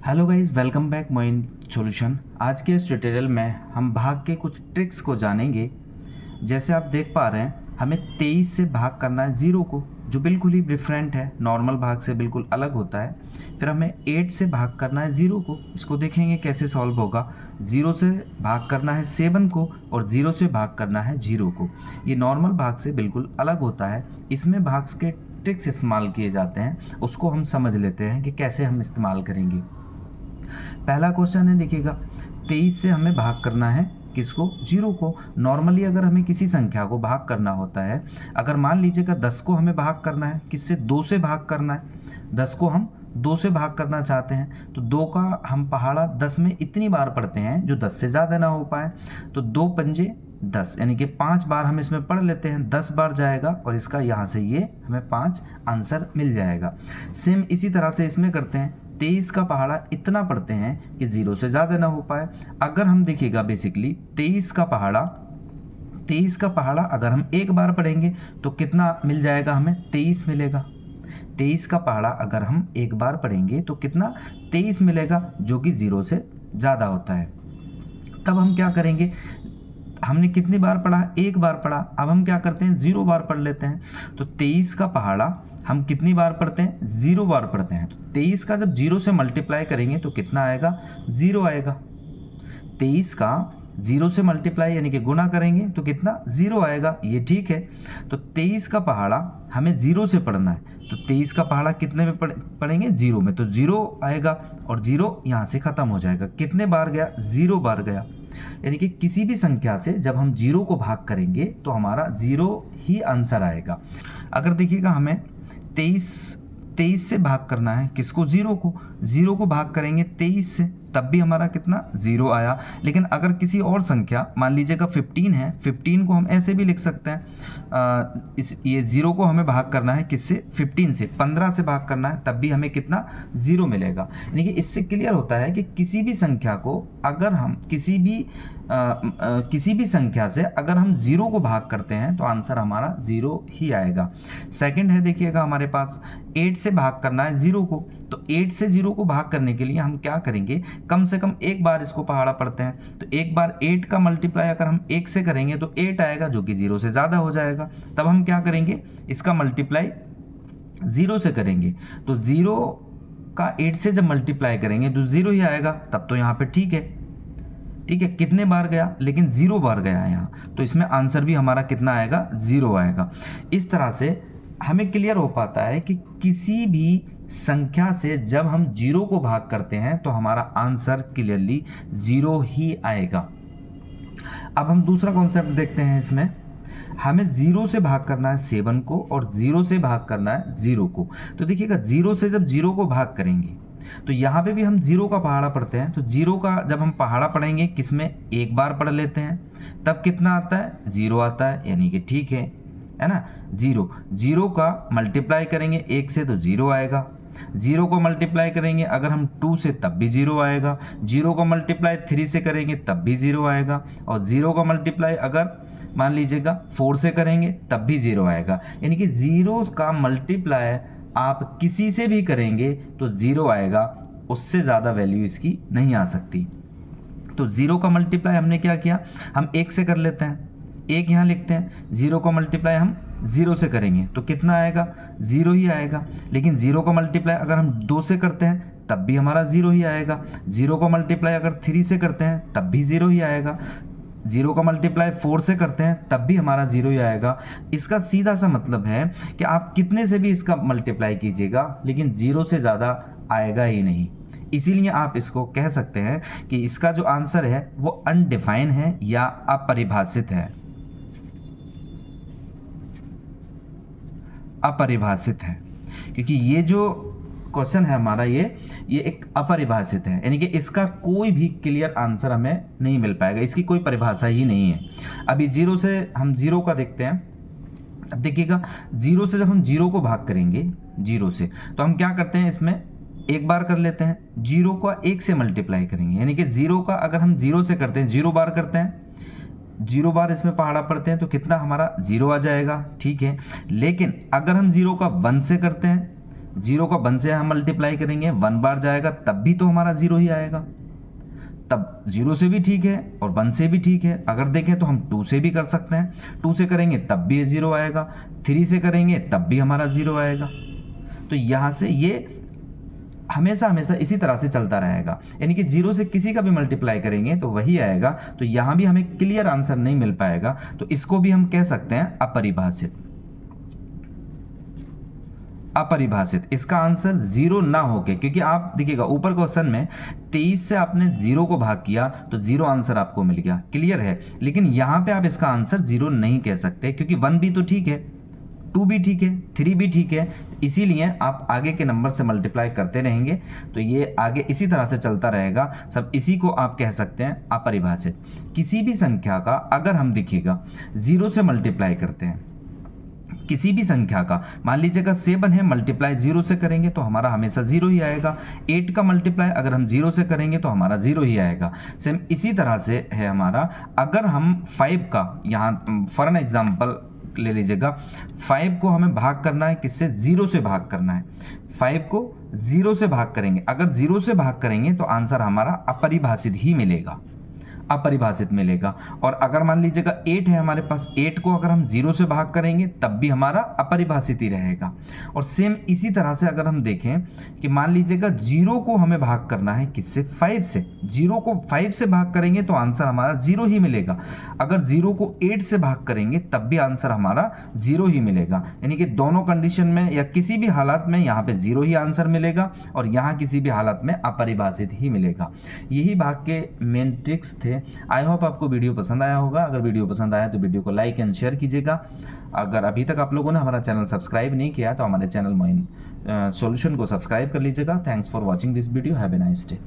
Hello guys, welcome back mind solution. आज के इस ट्यूटोरियल में हम भाग के कुछ ट्रिक्स को जानेंगे। जैसे आप देख पा रहे हैं, हमें 23 से भाग करना है 0 को, जो बिल्कुल ही डिफरेंट है, नॉर्मल भाग से बिल्कुल अलग होता है। फिर हमें 8 से भाग करना है 0 को, इसको देखेंगे कैसे सॉल्व होगा। 0 से भाग करना है 7 को और 0 से भाग करना है 0 को। ये नॉर्मल भाग से बिल्कुल अलग होता है। इसमें भाग के ट्रिक्स इस्तेमाल किए जाते हैं, उसको हम समझ लेते हैं कि कैसे हम इस्तेमाल करेंगे। पहला क्वेश्चन है, देखिएगा 23 से हमें भाग करना है किसको? 0 को। नॉर्मली अगर हमें किसी संख्या को भाग करना होता है, अगर मान लीजिएगा 10 को हमें भाग करना है, किससे? 2 से भाग करना है। 10 को हम 2 से भाग करना चाहते हैं तो 2 का हम पहाड़ा 10 में इतनी बार पढ़ते हैं जो 10 से ज़्यादा ना हो पाए। तो 2 पंजे 10, यानी कि 5 बार हम इसमें पढ़ लेते हैं, 10 बार जाएगा और इसका यहाँ से ये हमें 5 आंसर मिल जाएगा। सेम इसी तरह से इसमें करते हैं। 23 का पहाड़ा इतना पढ़ते हैं कि 0 से ज़्यादा ना हो पाए। अगर हम देखिएगा बेसिकली 23 का पहाड़ा अगर हम एक बार पढ़ेंगे तो कितना मिल जाएगा? हमें 23 मिलेगा। 23 का पहाड़ा अगर हम एक बार पढ़ेंगे तो कितना? 23 मिलेगा, जो कि 0 से ज़्यादा होता है। तब हम क्या करेंगे? हमने कितनी बार पढ़ा? एक बार पढ़ा। अब हम क्या करते हैं? 0 बार पढ़ लेते हैं। तो 23 का पहाड़ा हम कितनी बार पढ़ते हैं? 0 बार पढ़ते हैं। तो 23 का जब 0 से मल्टीप्लाई करेंगे तो कितना आएगा? 0 आएगा। 23 का 0 से मल्टीप्लाई यानी कि गुना करेंगे तो कितना? 0 आएगा। ये ठीक है। तो 23 का पहाड़ा हमें 0 से पढ़ना है, तो 23 का पहाड़ा कितने में पढ़ेंगे? 0 में। तो 0 आएगा और 0 यहाँ से ख़त्म हो जाएगा। कितने बार गया? 0 बार गया। यानी कि किसी भी संख्या से जब हम 0 को भाग करेंगे तो हमारा 0 ही आंसर आएगा। अगर देखिएगा हमें 23 से भाग करना है किसको? 0 को। 0 को भाग करेंगे 23 से, तब भी हमारा कितना? 0 आया। लेकिन अगर किसी और संख्या, मान लीजिएगा 15 है, 15 को हम ऐसे भी लिख सकते हैं। ये 0 को हमें भाग करना है किससे? 15 से। 15 से भाग करना है, तब भी हमें कितना? 0 मिलेगा। यानी कि इससे क्लियर होता है कि किसी भी संख्या को अगर हम किसी भी संख्या से अगर हम 0 को भाग करते हैं तो आंसर हमारा 0 ही आएगा। सेकंड है, देखिएगा हमारे पास 8 से भाग करना है 0 को। तो 8 से 0 को भाग करने के लिए हम क्या करेंगे? कम से कम एक बार इसको पहाड़ा पढ़ते हैं। तो एक बार 8 का मल्टीप्लाई अगर हम 1 से करेंगे तो 8 आएगा, जो कि 0 से ज़्यादा हो जाएगा। तब हम क्या करेंगे? इसका मल्टीप्लाई 0 से करेंगे। तो 0 का 8 से जब मल्टीप्लाई करेंगे तो 0 ही आएगा। तब तो यहाँ पे ठीक है। कितने बार गया? लेकिन 0 बार गया यहाँ, तो इसमें आंसर भी हमारा कितना आएगा? 0 आएगा। इस तरह से हमें क्लियर हो पाता है कि किसी भी संख्या से जब हम 0 को भाग करते हैं तो हमारा आंसर क्लियरली 0 ही आएगा। अब हम दूसरा कॉन्सेप्ट देखते हैं। इसमें हमें 0 से भाग करना है 7 को और 0 से भाग करना है 0 को। तो देखिएगा 0 से जब 0 को भाग करेंगे तो यहाँ पे भी हम 0 का पहाड़ा पढ़ते हैं। तो 0 का जब हम पहाड़ा पढ़ेंगे किसमें? एक बार पढ़ लेते हैं, तब कितना आता है? 0 आता है। यानी कि ठीक है ना। 0 का मल्टीप्लाई करेंगे 1 से तो 0 आएगा। 0 को मल्टीप्लाई करेंगे अगर हम 2 से, तब भी 0 आएगा। 0 को मल्टीप्लाई 3 से करेंगे तब भी 0 आएगा। और 0 का मल्टीप्लाई अगर मान लीजिएगा 4 से करेंगे तब भी 0 आएगा। यानी कि 0 का मल्टीप्लाई आप किसी से भी करेंगे तो 0 आएगा, उससे ज़्यादा वैल्यू इसकी नहीं आ सकती। तो 0 का मल्टीप्लाई हमने क्या किया? हम 1 से कर लेते हैं, 1 यहाँ लिखते हैं। 0 का मल्टीप्लाई हम 0 से करेंगे तो कितना आएगा? 0 ही आएगा। लेकिन 0 का मल्टीप्लाई अगर हम 2 से करते हैं तब भी हमारा 0 ही आएगा। 0 का मल्टीप्लाई अगर 3 से करते हैं तब भी 0 ही आएगा। 0 का मल्टीप्लाई 4 से करते हैं तब भी हमारा 0 ही आएगा। इसका सीधा सा मतलब है कि आप कितने से भी इसका मल्टीप्लाई कीजिएगा लेकिन 0 से ज़्यादा आएगा ही नहीं। इसीलिए आप इसको कह सकते हैं कि इसका जो आंसर है वो अनडिफाइन है या अपरिभाषित है। अपरिभाषित है, क्योंकि ये जो क्वेश्चन है हमारा ये एक अपरिभाषित है। यानी कि इसका कोई भी क्लियर आंसर हमें नहीं मिल पाएगा, इसकी कोई परिभाषा ही नहीं है। अभी 0 से हम 0 का देखते हैं। अब देखिएगा 0 से जब हम 0 को भाग करेंगे 0 से, तो हम क्या करते हैं? इसमें एक बार कर लेते हैं। 0 को 1 से मल्टीप्लाई करेंगे, यानी कि 0 का अगर हम 0 से करते हैं, 0 बार करते हैं, 0 बार इसमें पहाड़ा पढ़ते हैं तो कितना हमारा? 0 आ जाएगा। ठीक है। लेकिन अगर हम 0 का 1 से करते हैं 0 को 1 से हम मल्टीप्लाई करेंगे, 1 बार जाएगा तब भी तो हमारा 0 ही आएगा। तब 0 से भी ठीक है और 1 से भी ठीक है। अगर देखें तो हम 2 से भी कर सकते हैं, 2 से करेंगे तब भी 0 आएगा, 3 से करेंगे तब भी हमारा 0 आएगा। तो यहाँ से ये हमेशा हमेशा इसी तरह से चलता रहेगा, यानी कि 0 से किसी का भी मल्टीप्लाई करेंगे तो वही आएगा। तो यहाँ भी हमें क्लियर आंसर नहीं मिल पाएगा, तो इसको भी हम कह सकते हैं अपरिभाषित। अपरिभाषित, इसका आंसर 0 ना होके, क्योंकि आप देखिएगा ऊपर क्वेश्चन में 23 से आपने 0 को भाग किया तो 0 आंसर आपको मिल गया, क्लियर है। लेकिन यहाँ पे आप इसका आंसर 0 नहीं कह सकते, क्योंकि 1 भी तो ठीक है, 2 भी ठीक है, 3 भी ठीक है, इसीलिए आप आगे के नंबर से मल्टीप्लाई करते रहेंगे। तो ये आगे इसी तरह से चलता रहेगा सब, इसी को आप कह सकते हैं अपरिभाषित। किसी भी संख्या का अगर हम देखिएगा 0 से मल्टीप्लाई करते हैं, किसी भी संख्या का, मान लीजिएगा 7 है, मल्टीप्लाई 0 से करेंगे तो हमारा हमेशा 0 ही आएगा। 8 का मल्टीप्लाई अगर हम 0 से करेंगे तो हमारा 0 ही आएगा। सेम इसी तरह से है हमारा, अगर हम 5 का, यहाँ फॉर एन एग्जाम्पल ले लीजिएगा, 5 को हमें भाग करना है, किससे? 0 से भाग करना है। 5 को 0 से भाग करेंगे, अगर 0 से भाग करेंगे तो आंसर हमारा अपरिभाषित ही मिलेगा, अपरिभाषित मिलेगा। और अगर मान लीजिएगा 8 है हमारे पास, 8 को अगर हम 0 से भाग करेंगे तब भी हमारा अपरिभाषित ही रहेगा। और सेम इसी तरह से अगर हम देखें कि मान लीजिएगा 0 को हमें भाग करना है, किससे? 5 से। 0 को 5 से भाग करेंगे तो आंसर हमारा 0 ही मिलेगा। अगर 0 को 8 से भाग करेंगे तब भी आंसर हमारा 0 ही मिलेगा। यानी कि दोनों कंडीशन में या किसी भी हालत में यहाँ पे 0 ही आंसर मिलेगा और यहाँ किसी भी हालत में अपरिभाषित ही मिलेगा। यही भाग के मेन ट्रिक्स थे। आई होप आपको वीडियो पसंद आया होगा। अगर वीडियो पसंद आया तो वीडियो को लाइक एंड शेयर कीजिएगा। अगर अभी तक आप लोगों ने हमारा चैनल सब्सक्राइब नहीं किया तो हमारे चैनल मोइन सॉल्यूशन को सब्सक्राइब कर लीजिएगा। Thanks for watching this video. Have a nice day.